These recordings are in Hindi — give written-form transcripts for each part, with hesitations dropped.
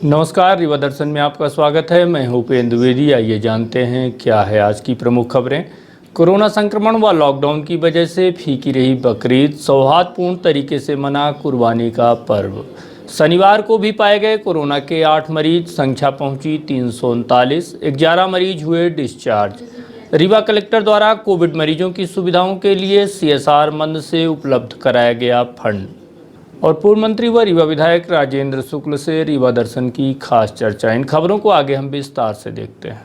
नमस्कार, रीवा दर्शन में आपका स्वागत है। मैं हूं उपेंद्र द्विवेदी। आइए जानते हैं क्या है आज की प्रमुख खबरें। कोरोना संक्रमण व लॉकडाउन की वजह से फीकी रही बकरीद, सौहार्दपूर्ण तरीके से मना कुर्बानी का पर्व। शनिवार को भी पाए गए कोरोना के 8 मरीज, संख्या पहुंची 339। 11 मरीज हुए डिस्चार्ज। रीवा कलेक्टर द्वारा कोविड मरीजों की सुविधाओं के लिए CSR मंद से उपलब्ध कराया गया फंड। और पूर्व मंत्री व रीवा विधायक राजेंद्र शुक्ल से रीवा दर्शन की खास चर्चा। इन खबरों को आगे हम विस्तार से देखते हैं।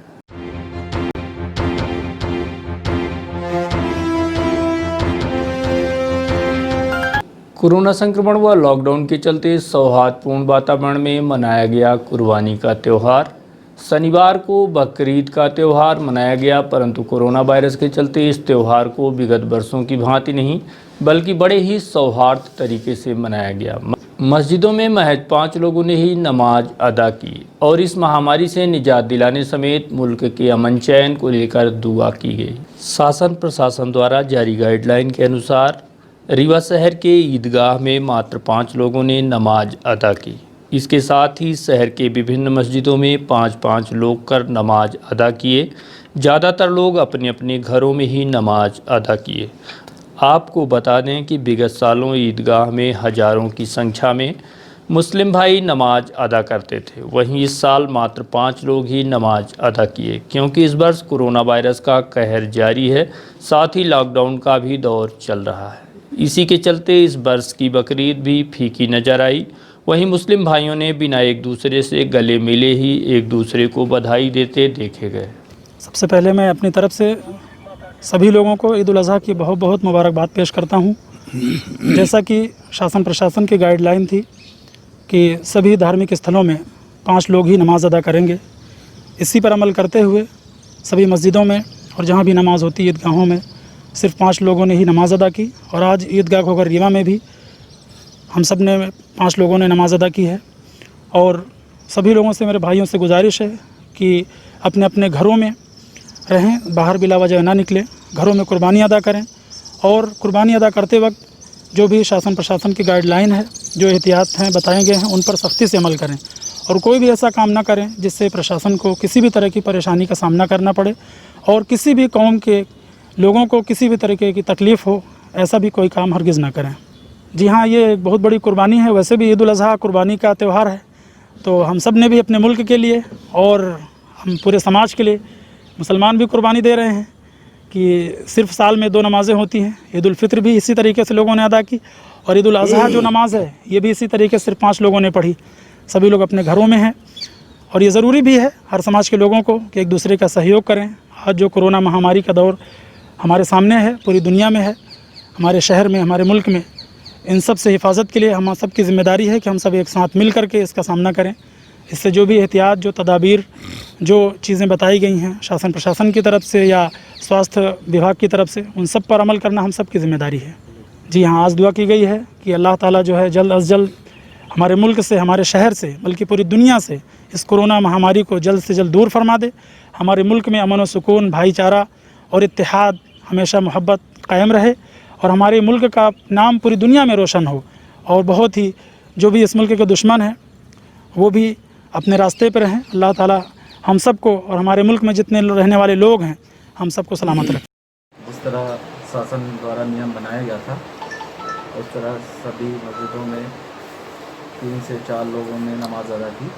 कोरोना संक्रमण व लॉकडाउन के चलते सौहार्दपूर्ण वातावरण में मनाया गया कुर्बानी का त्यौहार। शनिवार को बकरीद का त्यौहार मनाया गया, परंतु कोरोना वायरस के चलते इस त्यौहार को विगत वर्षों की भांति नहीं बल्कि बड़े ही सौहार्द तरीके से मनाया गया। मस्जिदों में महज 5 लोगों ने ही नमाज अदा की और इस महामारी से निजात दिलाने समेत मुल्क के अमन चैन को लेकर दुआ की गई। शासन प्रशासन द्वारा जारी गाइडलाइन के अनुसार रीवा शहर के ईदगाह में मात्र 5 लोगों ने नमाज अदा की। इसके साथ ही शहर के विभिन्न मस्जिदों में 5-5 लोग कर नमाज अदा किए। ज़्यादातर लोग अपने अपने घरों में ही नमाज अदा किए। आपको बता दें कि विगत सालों ईदगाह में हज़ारों की संख्या में मुस्लिम भाई नमाज अदा करते थे, वहीं इस साल मात्र 5 लोग ही नमाज अदा किए, क्योंकि इस वर्ष कोरोना वायरस का कहर जारी है, साथ ही लॉकडाउन का भी दौर चल रहा है। इसी के चलते इस वर्ष की बकरीद भी फीकी नज़र आई। वहीं मुस्लिम भाइयों ने बिना एक दूसरे से गले मिले ही एक दूसरे को बधाई देते देखे गए। सबसे पहले मैं अपनी तरफ से सभी लोगों को ईद उल अज़हा की बहुत बहुत मुबारकबाद पेश करता हूं। जैसा कि शासन प्रशासन की गाइडलाइन थी कि सभी धार्मिक स्थलों में 5 लोग ही नमाज अदा करेंगे, इसी पर अमल करते हुए सभी मस्जिदों में और जहां भी नमाज होती ईदगाहों में सिर्फ 5 लोगों ने ही नमाज अदा की। और आज ईदगाह होकर रीवा में भी हम सब ने 5 लोगों ने नमाज अदा की है। और सभी लोगों से, मेरे भाइयों से गुजारिश है कि अपने अपने घरों में रहें, बाहर बिला वजह ना निकलें, घरों में कुर्बानी अदा करें। और कुर्बानी अदा करते वक्त जो भी शासन प्रशासन की गाइडलाइन है, जो एहतियात हैं बताए गए हैं, उन पर सख्ती से अमल करें। और कोई भी ऐसा काम ना करें जिससे प्रशासन को किसी भी तरह की परेशानी का सामना करना पड़े और किसी भी कौम के लोगों को किसी भी तरीके की तकलीफ़ हो, ऐसा भी कोई काम हरगिज़ ना करें। जी हाँ, ये एक बहुत बड़ी कुर्बानी है। वैसे भी ईद उल अज़हा कुर्बानी का त्यौहार है, तो हम सब ने भी अपने मुल्क के लिए और हम पूरे समाज के लिए, मुसलमान भी कुर्बानी दे रहे हैं कि सिर्फ साल में 2 नमाज़ें होती हैं। ईद उल फित्र भी इसी तरीके से लोगों ने अदा की और ईद उल अज़हा जो नमाज़ है ये भी इसी तरीके से सिर्फ 5 लोगों ने पढ़ी। सभी लोग अपने घरों में हैं और ये ज़रूरी भी है हर समाज के लोगों को कि एक दूसरे का सहयोग करें। आज जो कोरोना महामारी का दौर हमारे सामने है, पूरी दुनिया में है, हमारे शहर में, हमारे मुल्क में, इन सब से हिफाजत के लिए हम सब की ज़िम्मेदारी है कि हम सब एक साथ मिल करके इसका सामना करें। इससे जो भी एहतियात, जो तदाबीर, जो चीज़ें बताई गई हैं शासन प्रशासन की तरफ से या स्वास्थ्य विभाग की तरफ से, उन सब पर अमल करना हम सब की ज़िम्मेदारी है। जी हाँ, आज दुआ की गई है कि अल्लाह ताला जो है जल्द अज़ जल्द हमारे मुल्क से, हमारे शहर से, बल्कि पूरी दुनिया से इस कोरोना महामारी को जल्द से जल्द दूर फरमा दे। हमारे मुल्क में अमन व सुकून, भाईचारा और इत्तेहाद, हमेशा मोहब्बत कायम रहे और हमारे मुल्क का नाम पूरी दुनिया में रोशन हो। और बहुत ही जो भी इस मुल्क के दुश्मन हैं वो भी अपने रास्ते पर रहें। अल्लाह ताला हम सब को और हमारे मुल्क में जितने रहने वाले लोग हैं हम सबको सलामत रखें। जिस तरह शासन द्वारा नियम बनाया गया था, उस तरह सभी मस्जिदों में 3 से 4 लोगों ने नमाज अदा की।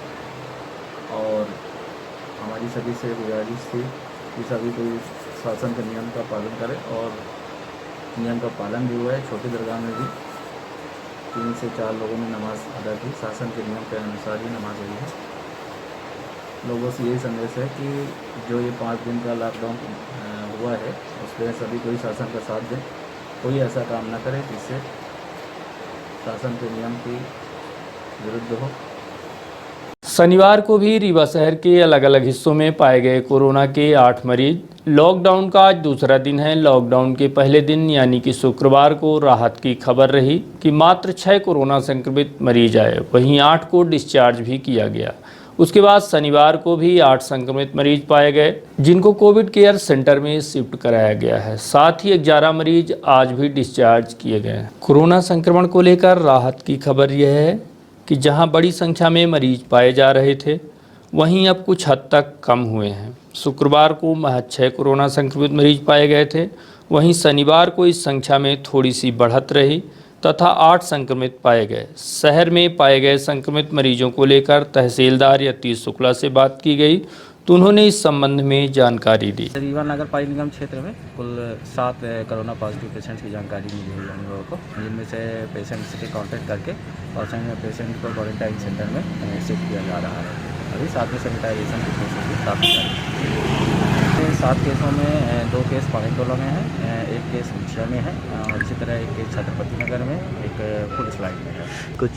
और हमारी सभी से गुजारिश थी कि सभी कोई शासन के नियम का पालन करे और नियम का पालन भी हुआ है। छोटी दरगाह में भी 3 से 4 लोगों ने नमाज अदा की। शासन के नियम के अनुसार ही नमाज हुई है। लोगों से यही संदेश है कि जो ये 5 दिन का लॉकडाउन हुआ है उसमें सभी कोई शासन का साथ दें, कोई ऐसा काम ना करे जिससे शासन के नियम की विरुद्ध हो। शनिवार को भी रीवा शहर के अलग अलग हिस्सों में पाए गए कोरोना के 8 मरीज। लॉकडाउन का आज दूसरा दिन है। लॉकडाउन के पहले दिन यानी कि शुक्रवार को राहत की खबर रही कि मात्र 6 कोरोना संक्रमित मरीज आए, वहीं 8 को डिस्चार्ज भी किया गया। उसके बाद शनिवार को भी 8 संक्रमित मरीज पाए गए, जिनको कोविड केयर सेंटर में शिफ्ट कराया गया है। साथ ही 11 मरीज आज भी डिस्चार्ज किए गए। कोरोना संक्रमण को लेकर राहत की खबर यह है कि जहां बड़ी संख्या में मरीज पाए जा रहे थे, वहीं अब कुछ हद तक कम हुए हैं। शुक्रवार को महज 6 कोरोना संक्रमित मरीज पाए गए थे। वहीं शनिवार को इस संख्या में थोड़ी सी बढ़त रही तथा 8 संक्रमित पाए गए। शहर में पाए गए संक्रमित मरीजों को लेकर तहसीलदार यतीश शुक्ला से बात की गई तो उन्होंने इस संबंध में जानकारी दी। रीवा नगर पालिका निगम क्षेत्र में कुल 7 कोरोना पॉजिटिव पेशेंट्स की जानकारी मिली हुई है हम लोगों को, जिनमें से पेशेंट्स के कांटेक्ट करके और पेशेंट को क्वारंटाइन सेंटर में शिफ्ट किया जा रहा है। अभी साथ में सैनिटाइजेशन की प्रोसेस भी काफ़ी सारी। 7 केसों में 2 केस पानीटोला में है, 1 केस मुखिया में है और इसी तरह 1 केस छत्रपति नगर में, 1 पुलिस लाइन में है। कुछ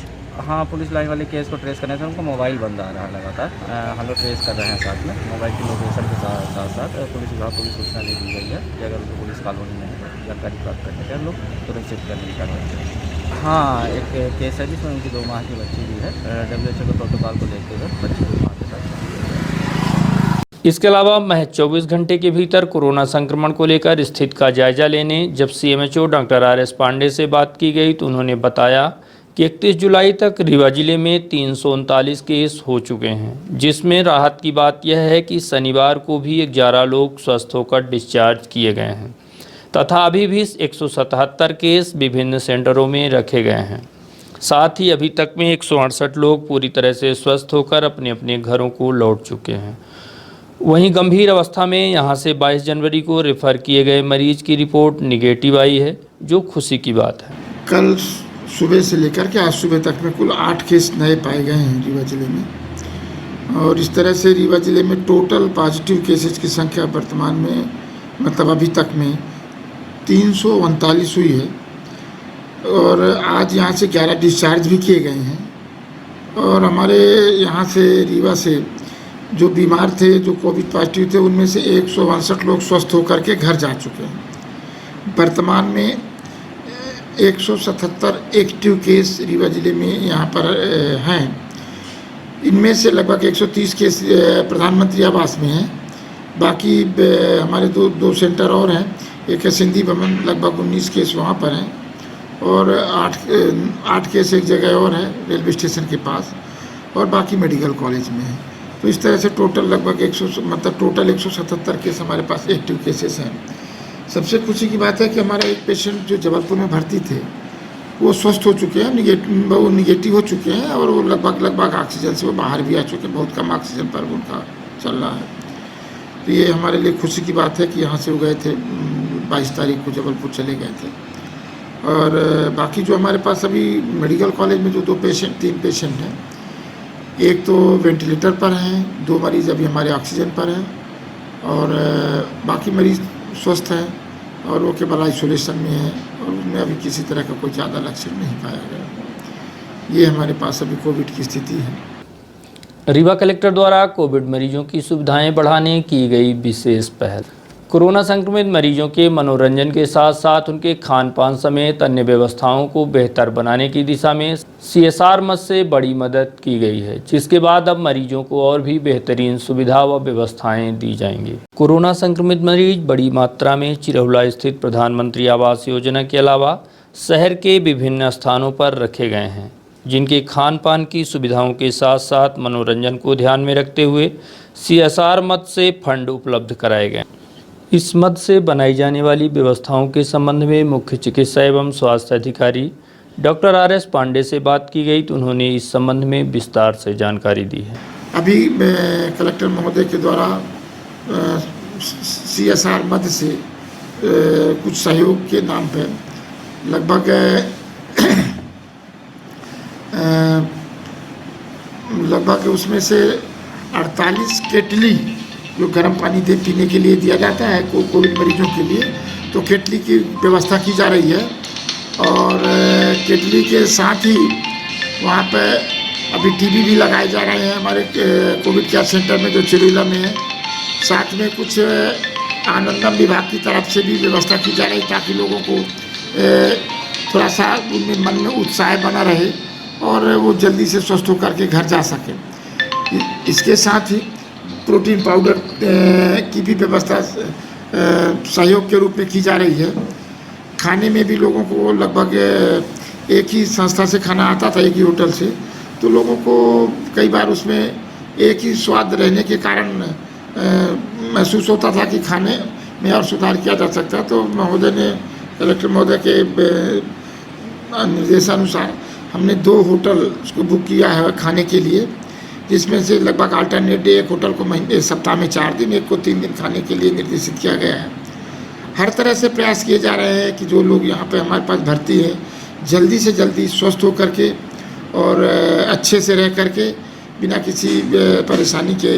हाँ, पुलिस लाइन वाले केस को ट्रेस करने से उनको मोबाइल बंद आ रहा है लगातार। हम लोग ट्रेस कर रहे हैं साथ में मोबाइल की लोकेशन के साथ साथ पुलिस विभाग को भी सूचना दे दी गई है कि अगर उनको पुलिस कॉलोनी में है जानकारी प्राप्त करने के हम लोग तुरंत शिफ्ट करने की कार्रवाई करेंगे। हाँ, एक केस है जिसमें उनकी 2 माह की बच्ची भी है। WHO के प्रोटोकॉल को देखते हुए बच्ची 2 माह के साथ। इसके अलावा महज 24 घंटे के भीतर कोरोना संक्रमण को लेकर स्थिति का जायजा लेने जब CMHO डॉक्टर RS पांडे से बात की गई तो उन्होंने बताया कि 31 जुलाई तक रीवा जिले में 339 केस हो चुके हैं, जिसमें राहत की बात यह है कि शनिवार को भी 11 लोग स्वस्थ होकर डिस्चार्ज किए गए हैं तथा अभी भी 177 केस विभिन्न सेंटरों में रखे गए हैं। साथ ही अभी तक में 168 लोग पूरी तरह से स्वस्थ होकर अपने अपने घरों को लौट चुके हैं। वहीं गंभीर अवस्था में यहां से 22 जनवरी को रेफर किए गए मरीज की रिपोर्ट निगेटिव आई है, जो खुशी की बात है। कल सुबह से लेकर के आज सुबह तक में कुल 8 केस नए पाए गए हैं रीवा जिले में और इस तरह से रीवा जिले में टोटल पॉजिटिव केसेस की संख्या वर्तमान में मतलब अभी तक में 339 हुई है और आज यहाँ से 11 डिस्चार्ज भी किए गए हैं और हमारे यहाँ से रीवा से जो बीमार थे, जो कोविड पॉजिटिव थे, उनमें से 162 लोग स्वस्थ होकर के घर जा चुके हैं। वर्तमान में 177 एक्टिव केस रीवा जिले में यहाँ पर हैं। इनमें से लगभग 130 केस प्रधानमंत्री आवास में हैं। बाकी हमारे दो सेंटर और हैं, एक है सिंधी भवन, लगभग 19 केस वहाँ पर हैं और 8 केस एक जगह और है रेलवे स्टेशन के पास और बाकी मेडिकल कॉलेज में है। तो इस तरह से टोटल लगभग 177 केस हमारे पास एक्टिव केसेस हैं। सबसे खुशी की बात है कि हमारा एक पेशेंट जो जबलपुर में भर्ती थे वो स्वस्थ हो चुके हैं, वो निगेटिव हो चुके हैं और वो लगभग ऑक्सीजन से वो बाहर भी आ चुके हैं। बहुत कम ऑक्सीजन पर उनका चल रहा है। तो ये हमारे लिए खुशी की बात है कि यहाँ से वो गए थे 22 तारीख को जबलपुर चले गए थे। और बाकी जो हमारे पास अभी मेडिकल कॉलेज में जो 3 पेशेंट हैं, एक तो वेंटिलेटर पर हैं, 2 मरीज़ अभी हमारे ऑक्सीजन पर हैं और बाकी मरीज़ स्वस्थ हैं और वो केवल आइसोलेशन में है और उनमें अभी किसी तरह का कोई ज़्यादा लक्षण नहीं पाया गया। ये हमारे पास अभी कोविड की स्थिति है। रीवा कलेक्टर द्वारा कोविड मरीजों की सुविधाएं बढ़ाने की गई विशेष पहल। कोरोना संक्रमित मरीजों के मनोरंजन के साथ साथ उनके खान पान समेत अन्य व्यवस्थाओं को बेहतर बनाने की दिशा में CSR मद से बड़ी मदद की गई है, जिसके बाद अब मरीजों को और भी बेहतरीन सुविधा व व्यवस्थाएं दी जाएंगी। कोरोना संक्रमित मरीज बड़ी मात्रा में चिरहुला स्थित प्रधानमंत्री आवास योजना के अलावा शहर के विभिन्न स्थानों पर रखे गए हैं, जिनके खान पान की सुविधाओं के साथ साथ मनोरंजन को ध्यान में रखते हुए CSR मद से फंड उपलब्ध कराए गए। इस मद से बनाई जाने वाली व्यवस्थाओं के संबंध में मुख्य चिकित्सा एवं स्वास्थ्य अधिकारी डॉक्टर RS पांडे से बात की गई तो उन्होंने इस संबंध में विस्तार से जानकारी दी है। अभी कलेक्टर महोदय के द्वारा CSR मद से कुछ सहयोग के नाम पर लगभग उसमें से 48 केटली जो गर्म पानी पीने के लिए दिया जाता है कोविड मरीजों के लिए, तो केटली की व्यवस्था की जा रही है और केटली के साथ ही वहाँ पर अभी टीवी भी लगाए जा रहे हैं हमारे कोविड केयर सेंटर में जो चिरहुला में है। साथ में कुछ आनंदम विभाग की तरफ से भी व्यवस्था की जा रही ताकि लोगों को थोड़ा सा उनमें मन में उत्साह बना रहे और वो जल्दी से स्वस्थ होकर के घर जा सकें। इसके साथ ही प्रोटीन पाउडर की भी व्यवस्था सहयोग के रूप में की जा रही है। खाने में भी लोगों को लगभग एक ही संस्था से खाना आता था, एक ही होटल से, तो लोगों को कई बार उसमें एक ही स्वाद रहने के कारण महसूस होता था कि खाने में और सुधार किया जा सकता है। तो महोदय ने, कलेक्टर महोदय के निर्देशानुसार हमने 2 होटल को बुक किया है खाने के लिए, जिसमें से लगभग अल्टरनेट डे एक होटल को महीने सप्ताह में 4 दिन, एक को 3 दिन खाने के लिए निर्देशित किया गया है। हर तरह से प्रयास किए जा रहे हैं कि जो लोग यहाँ पे हमारे पास भर्ती हैं जल्दी से जल्दी स्वस्थ होकर के और अच्छे से रह करके बिना किसी परेशानी के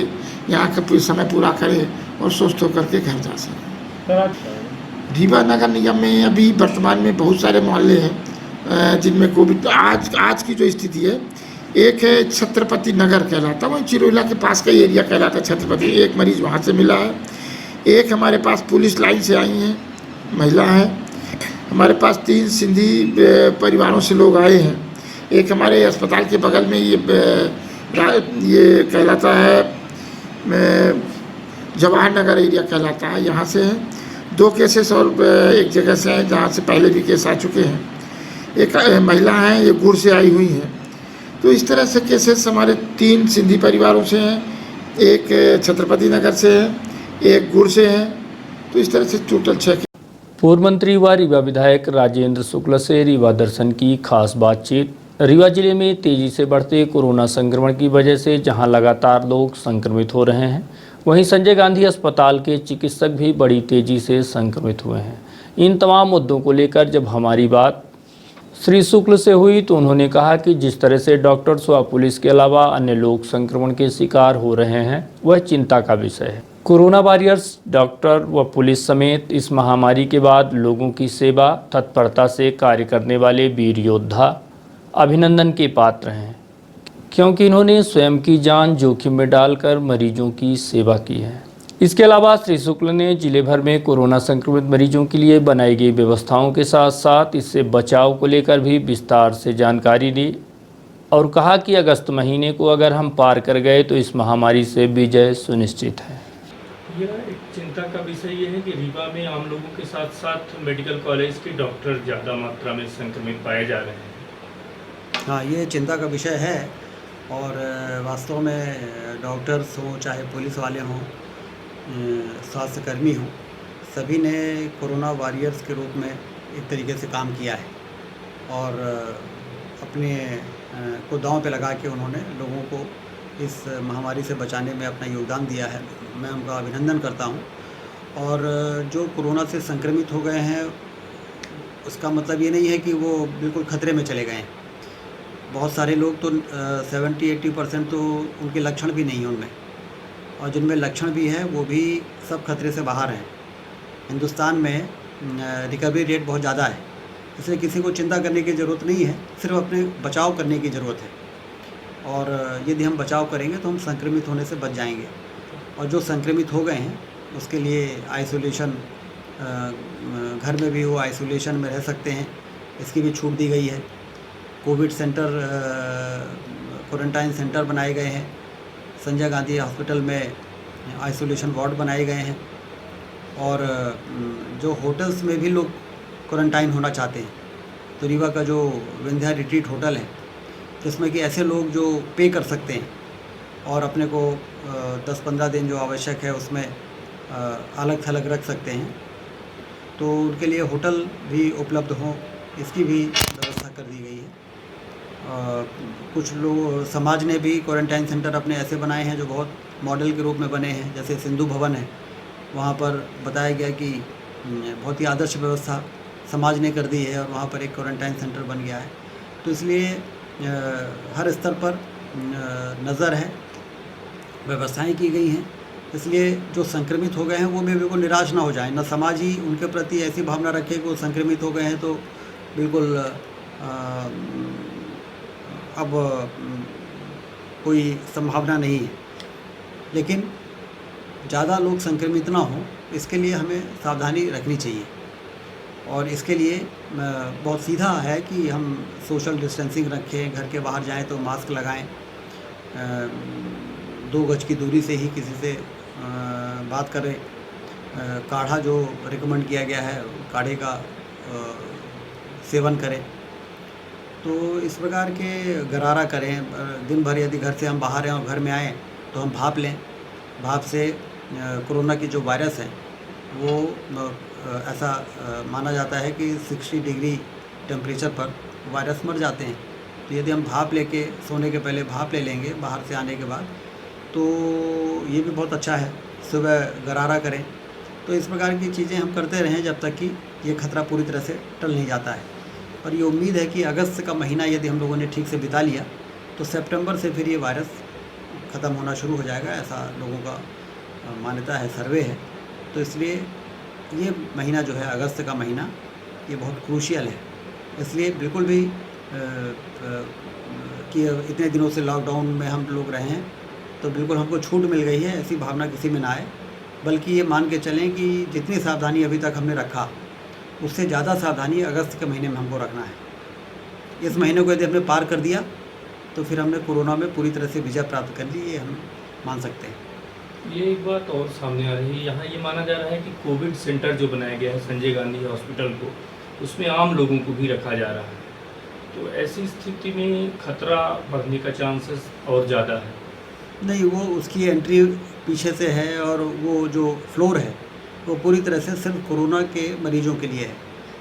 यहाँ का समय पूरा करें और स्वस्थ होकर के घर जा सकें। रीवा नगर निगम में अभी वर्तमान में बहुत सारे मोहल्ले हैं जिनमें कोविड आज की जो स्थिति है, एक है छत्रपति नगर कहलाता, वहीं चिरोला के पास का एरिया कहलाता है छत्रपति, एक मरीज वहाँ से मिला है। एक हमारे पास पुलिस लाइन से आई हैं महिला है, हमारे पास 3 सिंधी परिवारों से लोग आए हैं। एक हमारे अस्पताल के बगल में ये कहलाता है जवाहर नगर एरिया कहलाता है, यहाँ से हैं 2 केसेस और एक जगह से हैं जहाँ से पहले भी केस आ चुके हैं। एक महिला हैं, ये गुड़ से आई हुई हैं। तो इस तरह से केसेस हमारे 3 सिंधी परिवारों से हैं, एक छत्रपति नगर से है, एक गुड़ से हैं। तो इस तरह से टोटल 6। पूर्व मंत्री व रीवा विधायक राजेंद्र शुक्ल से रीवा दर्शन की खास बातचीत। रीवा जिले में तेजी से बढ़ते कोरोना संक्रमण की वजह से जहां लगातार लोग संक्रमित हो रहे हैं, वहीं संजय गांधी अस्पताल के चिकित्सक भी बड़ी तेजी से संक्रमित हुए हैं। इन तमाम मुद्दों को लेकर जब हमारी बात श्री शुक्ल से हुई तो उन्होंने कहा कि जिस तरह से डॉक्टर्स व पुलिस के अलावा अन्य लोग संक्रमण के शिकार हो रहे हैं वह चिंता का विषय है। कोरोना वॉरियर्स डॉक्टर व पुलिस समेत इस महामारी के बाद लोगों की सेवा तत्परता से कार्य करने वाले वीर योद्धा अभिनंदन के पात्र हैं, क्योंकि इन्होंने स्वयं की जान जोखिम में डालकर मरीजों की सेवा की है। इसके अलावा श्री शुक्ल ने जिले भर में कोरोना संक्रमित मरीजों के लिए बनाई गई व्यवस्थाओं के साथ साथ इससे बचाव को लेकर भी विस्तार से जानकारी दी और कहा कि अगस्त महीने को अगर हम पार कर गए तो इस महामारी से विजय सुनिश्चित है। यह एक चिंता का विषय ये है कि रीवा में आम लोगों के साथ साथ मेडिकल कॉलेज के डॉक्टर ज़्यादा मात्रा में संक्रमित पाए जा रहे हैं। हाँ, ये चिंता का विषय है और वास्तव में डॉक्टर्स हों चाहे पुलिस वाले हों, स्वास्थ्य कर्मी हों, सभी ने कोरोना वॉरियर्स के रूप में एक तरीके से काम किया है और अपने को दांव पे लगा के उन्होंने लोगों को इस महामारी से बचाने में अपना योगदान दिया है। मैं उनका अभिनंदन करता हूं। और जो कोरोना से संक्रमित हो गए हैं उसका मतलब ये नहीं है कि वो बिल्कुल खतरे में चले गए हैं। बहुत सारे लोग तो 70-80% तो उनके लक्षण भी नहीं हैं उनमें, और जिनमें लक्षण भी है वो भी सब खतरे से बाहर हैं। हिंदुस्तान में रिकवरी रेट बहुत ज़्यादा है, इसलिए किसी को चिंता करने की ज़रूरत नहीं है, सिर्फ अपने बचाव करने की ज़रूरत है। और यदि हम बचाव करेंगे तो हम संक्रमित होने से बच जाएंगे। और जो संक्रमित हो गए हैं उसके लिए आइसोलेशन, घर में भी वो आइसोलेशन में रह सकते हैं, इसकी भी छूट दी गई है। कोविड सेंटर, क्वारंटाइन सेंटर बनाए गए हैं। संजय गांधी हॉस्पिटल में आइसोलेशन वार्ड बनाए गए हैं। और जो होटल्स में भी लोग क्वारंटाइन होना चाहते हैं, तो रीवा का जो विंध्या रिट्रीट होटल है जिसमें कि ऐसे लोग जो पे कर सकते हैं और अपने को 10-15 दिन जो आवश्यक है उसमें अलग थलग रख सकते हैं, तो उनके लिए होटल भी उपलब्ध हों, इसकी भी व्यवस्था कर दी गई है। कुछ लोग समाज ने भी क्वारंटाइन सेंटर अपने ऐसे बनाए हैं जो बहुत मॉडल के रूप में बने हैं, जैसे सिंधु भवन है, वहाँ पर बताया गया कि बहुत ही आदर्श व्यवस्था समाज ने कर दी है और वहाँ पर एक क्वारंटाइन सेंटर बन गया है। तो इसलिए हर स्तर पर नज़र है, व्यवस्थाएं की गई हैं, इसलिए जो संक्रमित हो गए हैं वो भी बिल्कुल निराश ना हो जाएं, ना समाज ही उनके प्रति ऐसी भावना रखे कि वो संक्रमित हो गए हैं तो बिल्कुल अब कोई संभावना नहीं है। लेकिन ज़्यादा लोग संक्रमित ना हों इसके लिए हमें सावधानी रखनी चाहिए। और इसके लिए बहुत सीधा है कि हम सोशल डिस्टेंसिंग रखें, घर के बाहर जाएं तो मास्क लगाएं, 2 गज की दूरी से ही किसी से बात करें, काढ़ा जो रिकमेंड किया गया है काढ़े का सेवन करें। तो इस प्रकार के गरारा करें। दिन भर यदि घर से हम बाहर हैं और घर में आएँ तो हम भाप लें। भाप से कोरोना की जो वायरस है वो ऐसा माना जाता है कि 60 डिग्री टेम्परेचर पर वायरस मर जाते हैं। तो यदि हम भाप लेके सोने के पहले भाप ले लेंगे बाहर से आने के बाद, तो ये भी बहुत अच्छा है। सुबह गरारा करें। तो इस प्रकार की चीज़ें हम करते रहें जब तक कि ये खतरा पूरी तरह से टल नहीं जाता है। और ये उम्मीद है कि अगस्त का महीना यदि हम लोगों ने ठीक से बिता लिया तो सितंबर से फिर ये वायरस ख़त्म होना शुरू हो जाएगा, ऐसा लोगों का मान्यता है, सर्वे है। तो इसलिए ये महीना जो है अगस्त का महीना, ये बहुत क्रूशियल है। इसलिए बिल्कुल भी कि इतने दिनों से लॉकडाउन में हम लोग रहे हैं तो बिल्कुल हमको छूट मिल गई है, ऐसी भावना किसी में ना आए। बल्कि ये मान के चलें कि जितनी सावधानी अभी तक हमने रखा उससे ज़्यादा सावधानी अगस्त के महीने में हमको रखना है। इस महीने को यदि हमने पार कर दिया तो फिर हमने कोरोना में पूरी तरह से विजय प्राप्त कर ली, ये हम मान सकते हैं। ये एक बात और सामने आ रही है, यहाँ ये माना जा रहा है कि कोविड सेंटर जो बनाया गया है संजय गांधी हॉस्पिटल को, उसमें आम लोगों को भी रखा जा रहा है। तो ऐसी स्थिति में खतरा बढ़ने का चांसेस और ज़्यादा है। नहीं, वो उसकी एंट्री पीछे से है और वो जो फ्लोर है वो पूरी तरह से सिर्फ कोरोना के मरीजों के लिए है।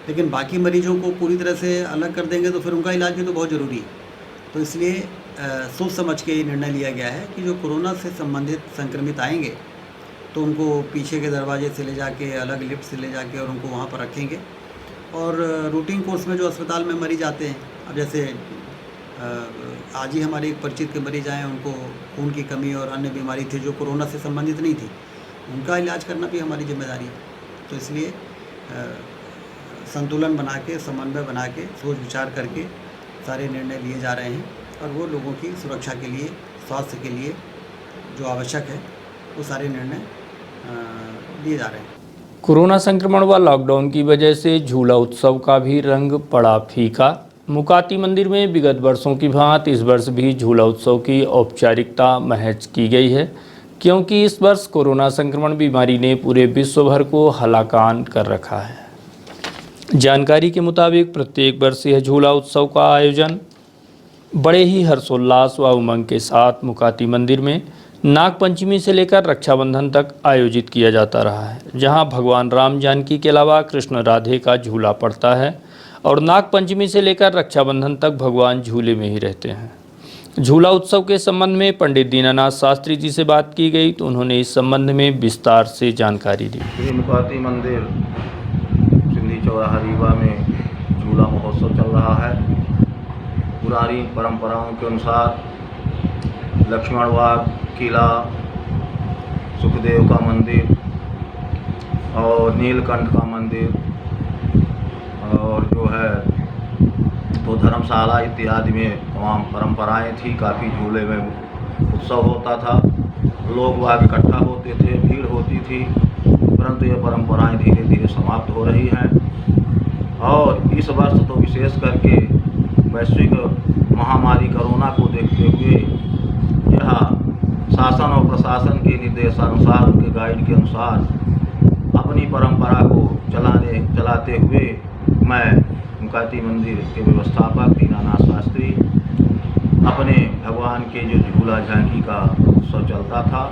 लेकिन बाकी मरीजों को पूरी तरह से अलग कर देंगे तो फिर उनका इलाज भी तो बहुत ज़रूरी है। तो इसलिए सोच समझ के ये निर्णय लिया गया है कि जो कोरोना से संबंधित संक्रमित आएंगे तो उनको पीछे के दरवाजे से ले जाके, अलग लिफ्ट से ले जाके और उनको वहाँ पर रखेंगे। और रूटीन कोर्स में जो अस्पताल में मरीज आते हैं, अब जैसे आज ही हमारे एक परिचित के मरीज आए, उनको खून की कमी और अन्य बीमारी थी जो कोरोना से संबंधित नहीं थी, उनका इलाज करना भी हमारी जिम्मेदारी है। तो इसलिए संतुलन बना के, समन्वय बना के, सोच विचार करके सारे निर्णय लिए जा रहे हैं और वो लोगों की सुरक्षा के लिए, स्वास्थ्य के लिए जो आवश्यक है वो सारे निर्णय लिए जा रहे हैं। कोरोना संक्रमण व लॉकडाउन की वजह से झूला उत्सव का भी रंग पड़ा फीका। मुकाती मंदिर में विगत वर्षों की भांति इस वर्ष भी झूला उत्सव की औपचारिकता महज की गई है, क्योंकि इस वर्ष कोरोना संक्रमण बीमारी ने पूरे विश्व भर को हलाकान कर रखा है। जानकारी के मुताबिक प्रत्येक वर्ष यह झूला उत्सव का आयोजन बड़े ही हर्षोल्लास व उमंग के साथ मुकाती मंदिर में नागपंचमी से लेकर रक्षाबंधन तक आयोजित किया जाता रहा है, जहां भगवान राम जानकी के अलावा कृष्ण राधे का झूला पड़ता है और नागपंचमी से लेकर रक्षाबंधन तक भगवान झूले में ही रहते हैं। झूला उत्सव के संबंध में पंडित दीनानाथ शास्त्री जी से बात की गई तो उन्होंने इस संबंध में विस्तार से जानकारी दी। श्री मुकाती मंदिर सिंधी चौराहा रीवा में झूला महोत्सव चल रहा है। पुरानी परंपराओं के अनुसार लक्ष्मण बाग किला, सुखदेव का मंदिर और नीलकंठ का मंदिर और जो है तो धर्मशाला इत्यादि में तमाम परंपराएं थी। काफ़ी झूले में उत्सव होता था, लोग वहाँ इकट्ठा होते थे, भीड़ होती थी। परंतु ये परंपराएं धीरे धीरे समाप्त हो रही हैं और इस वर्ष तो विशेष करके वैश्विक महामारी कोरोना को देखते हुए यह शासन और प्रशासन के निर्देशानुसार, उनके गाइड के अनुसार अपनी परंपरा को चलाते हुए मैं मुकाती मंदिर के व्यवस्थापक दीनानाथ शास्त्री अपने भगवान के जो झूला झांकी का उत्सव चलता था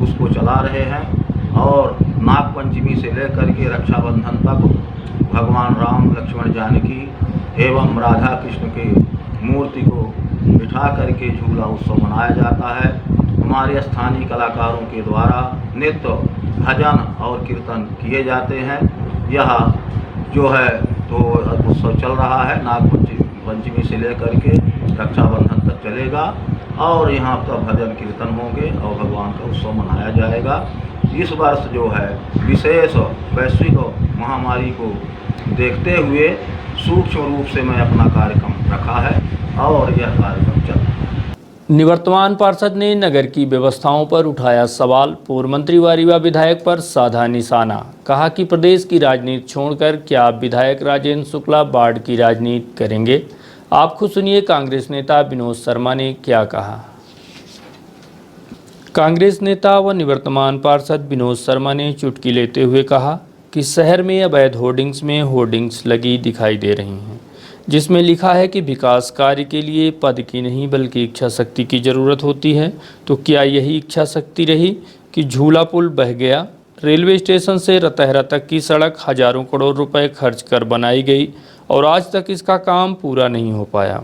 उसको चला रहे हैं और नागपंचमी से लेकर के रक्षाबंधन तक भगवान राम, लक्ष्मण, जानकी एवं राधा कृष्ण के मूर्ति को बिठा करके झूला उत्सव मनाया जाता है। हमारे स्थानीय कलाकारों के द्वारा नृत्य, भजन और कीर्तन किए जाते हैं। यह जो है तो उत्सव चल रहा है, नागपंचमी से लेकर के रक्षाबंधन तक चलेगा और यहाँ पर भजन कीर्तन होंगे और भगवान का उत्सव मनाया जाएगा। इस वर्ष जो है विशेष वैश्विक महामारी को देखते हुए सूक्ष्म रूप से मैं अपना कार्यक्रम रखा है और यह कार्यक्रम चल रहा है। निवर्तमान पार्षद ने नगर की व्यवस्थाओं पर उठाया सवाल। पूर्व मंत्री व रीवा विधायक पर साधा निशाना। कहा कि प्रदेश की राजनीति छोड़कर क्या विधायक राजेंद्र शुक्ला बाढ़ की राजनीति करेंगे। आप खुद सुनिए कांग्रेस नेता विनोद शर्मा ने क्या कहा। कांग्रेस नेता व निवर्तमान पार्षद विनोद शर्मा ने चुटकी लेते हुए कहा कि शहर में अवैध होर्डिंग्स में होर्डिंग्स लगी दिखाई दे रही हैं, जिसमें लिखा है कि विकास कार्य के लिए पद की नहीं बल्कि इच्छा शक्ति की ज़रूरत होती है। तो क्या यही इच्छा शक्ति रही कि झूला पुल बह गया? रेलवे स्टेशन से रतहरा तक की सड़क हजारों करोड़ रुपए खर्च कर बनाई गई और आज तक इसका काम पूरा नहीं हो पाया।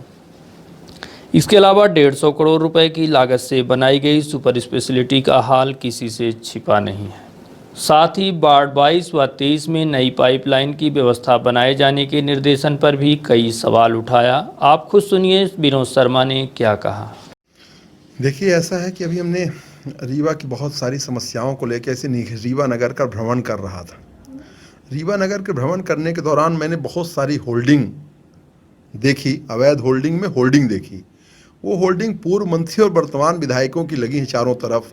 इसके अलावा 150 करोड़ रुपए की लागत से बनाई गई सुपर स्पेशलिटी का हाल किसी से छिपा नहीं है। साथ ही वार्ड 22 व 23 में नई पाइपलाइन की व्यवस्था बनाए जाने के निर्देशन पर भी कई सवाल उठाया। आप खुद सुनिए विनोद शर्मा ने क्या कहा। देखिए, ऐसा है कि अभी हमने रीवा की बहुत सारी समस्याओं को लेकर ऐसे रीवा नगर का भ्रमण कर रहा था। रीवा नगर के भ्रमण करने के दौरान मैंने बहुत सारी होल्डिंग देखी, अवैध होल्डिंग में होल्डिंग देखी। वो होल्डिंग पूर्व मंत्री और वर्तमान विधायकों की लगी हैं चारों तरफ।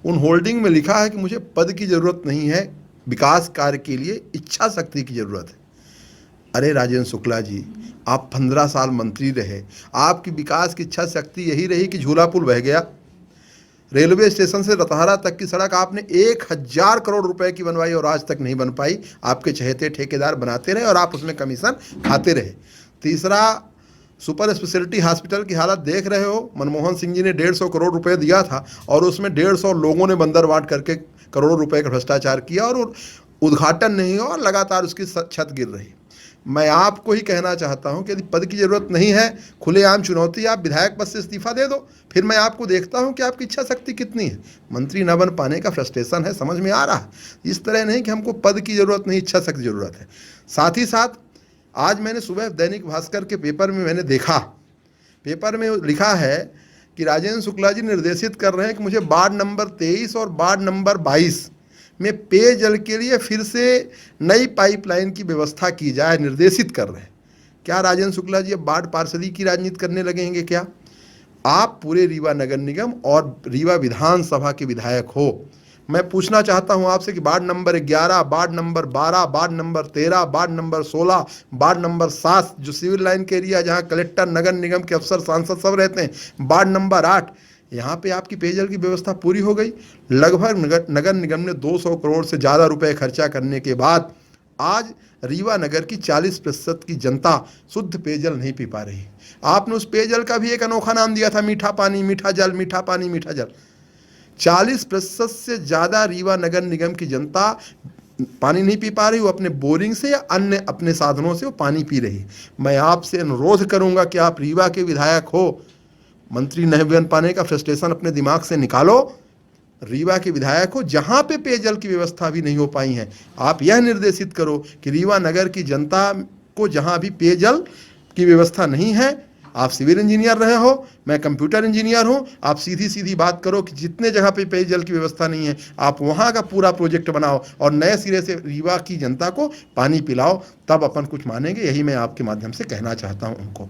उन होल्डिंग में लिखा है कि मुझे पद की ज़रूरत नहीं है, विकास कार्य के लिए इच्छा शक्ति की ज़रूरत है। अरे राजेंद्र शुक्ला जी, आप 15 साल मंत्री रहे, आपकी विकास की इच्छा शक्ति यही रही कि झूला पुल बह गया? रेलवे स्टेशन से रतहरा तक की सड़क आपने 1000 करोड़ रुपए की बनवाई और आज तक नहीं बन पाई। आपके चहेते ठेकेदार बनाते रहे और आप उसमें कमीशन खाते रहे। तीसरा, सुपर स्पेशलिटी हॉस्पिटल की हालत देख रहे हो। मनमोहन सिंह जी ने 150 करोड़ रुपए दिया था और उसमें 150 लोगों ने बंदर बांट करके करोड़ों रुपए का भ्रष्टाचार किया और उद्घाटन नहीं हुआ और लगातार उसकी छत गिर रही। मैं आपको ही कहना चाहता हूं कि यदि पद की ज़रूरत नहीं है, खुलेआम चुनौती, आप विधायक पद से इस्तीफा दे दो, फिर मैं आपको देखता हूं कि आपकी इच्छा शक्ति कितनी है। मंत्री न बन पाने का फ्रस्ट्रेशन है, समझ में आ रहा है। इस तरह नहीं कि हमको पद की ज़रूरत नहीं, इच्छा शक्ति ज़रूरत है। साथ ही साथ आज मैंने सुबह दैनिक भास्कर के पेपर में मैंने देखा, पेपर में लिखा है कि राजेंद्र शुक्ला जी निर्देशित कर रहे हैं कि मुझे वार्ड नंबर 23 और वार्ड नंबर 22 में पेयजल के लिए फिर से नई पाइपलाइन की व्यवस्था की जाए, निर्देशित कर रहे हैं। क्या राजेंद्र शुक्ला जी अब वार्ड पार्षदी की राजनीति करने लगेंगे क्या? आप पूरे रीवा नगर निगम और रीवा विधानसभा के विधायक हो। मैं पूछना चाहता हूं आपसे कि ward number 11, ward number 12, ward number 13, ward number 16, ward number 7 जो सिविल लाइन के एरिया जहां कलेक्टर, नगर निगम के अफसर, सांसद सब रहते हैं, वार्ड नंबर 8, यहाँ पे आपकी पेयजल की व्यवस्था पूरी हो गई। लगभग नगर निगम ने 200 करोड़ से ज़्यादा रुपए खर्चा करने के बाद आज रीवा नगर की 40% की जनता शुद्ध पेयजल नहीं पी पा रही। आपने उस पेयजल का भी एक अनोखा नाम दिया था, मीठा पानी, मीठा जल, मीठा पानी, मीठा जल। 40% से ज़्यादा रीवा नगर निगम की जनता पानी नहीं पी पा रही, वो अपने बोरिंग से या अन्य अपने साधनों से वो पानी पी रही। मैं आपसे अनुरोध करूंगा कि आप रीवा के विधायक हो, मंत्री नहीं बन पाने का फ्रस्ट्रेशन अपने दिमाग से निकालो। रीवा के विधायक हो, जहाँ पे पेयजल की व्यवस्था भी नहीं हो पाई है, आप यह निर्देशित करो कि रीवा नगर की जनता को जहाँ भी पेयजल की व्यवस्था नहीं है, आप सिविल इंजीनियर रहे हो, मैं कंप्यूटर इंजीनियर हूं, आप सीधी सीधी बात करो कि जितने जगह पे पेयजल की व्यवस्था नहीं है आप वहां का पूरा प्रोजेक्ट बनाओ और नए सिरे से रीवा की जनता को पानी पिलाओ, तब अपन कुछ मानेंगे। यही मैं आपके माध्यम से कहना चाहता हूं उनको।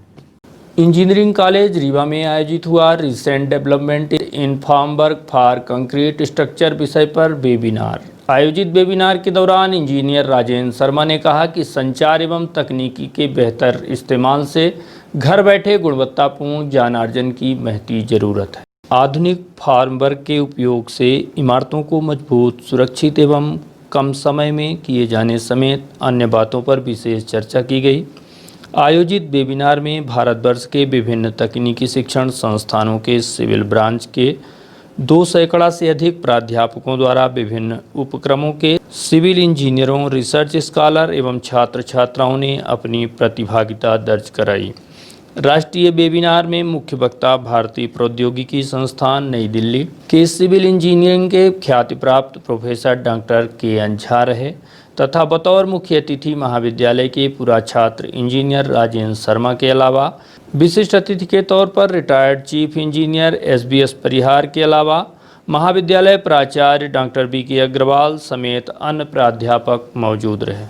इंजीनियरिंग कॉलेज रीवा में आयोजित हुआ recent development in formwork for concrete structure विषय पर वेबिनार। आयोजित वेबिनार के दौरान इंजीनियर राजेंद्र शर्मा ने कहा कि संचार एवं तकनीकी के बेहतर इस्तेमाल से घर बैठे गुणवत्तापूर्ण ज्ञानार्जन की महती ज़रूरत है। आधुनिक फार्म वर्क के उपयोग से इमारतों को मजबूत, सुरक्षित एवं कम समय में किए जाने समेत अन्य बातों पर विशेष चर्चा की गई। आयोजित वेबिनार में भारतवर्ष के विभिन्न तकनीकी शिक्षण संस्थानों के सिविल ब्रांच के 200 से अधिक प्राध्यापकों द्वारा विभिन्न उपक्रमों के सिविल इंजीनियरों, रिसर्च स्कॉलर एवं छात्र छात्राओं ने अपनी प्रतिभागिता दर्ज कराई। राष्ट्रीय वेबिनार में मुख्य वक्ता भारतीय प्रौद्योगिकी संस्थान नई दिल्ली के सिविल इंजीनियरिंग के ख्याति प्राप्त प्रोफेसर डॉक्टर के.एन. झा रहे तथा बतौर मुख्य अतिथि महाविद्यालय के पूर्व छात्र इंजीनियर राजेंद्र शर्मा के अलावा विशिष्ट अतिथि के तौर पर रिटायर्ड चीफ इंजीनियर एस.बी.एस. परिहार के अलावा महाविद्यालय प्राचार्य डॉक्टर बी.के. अग्रवाल समेत अन्य प्राध्यापक मौजूद रहे।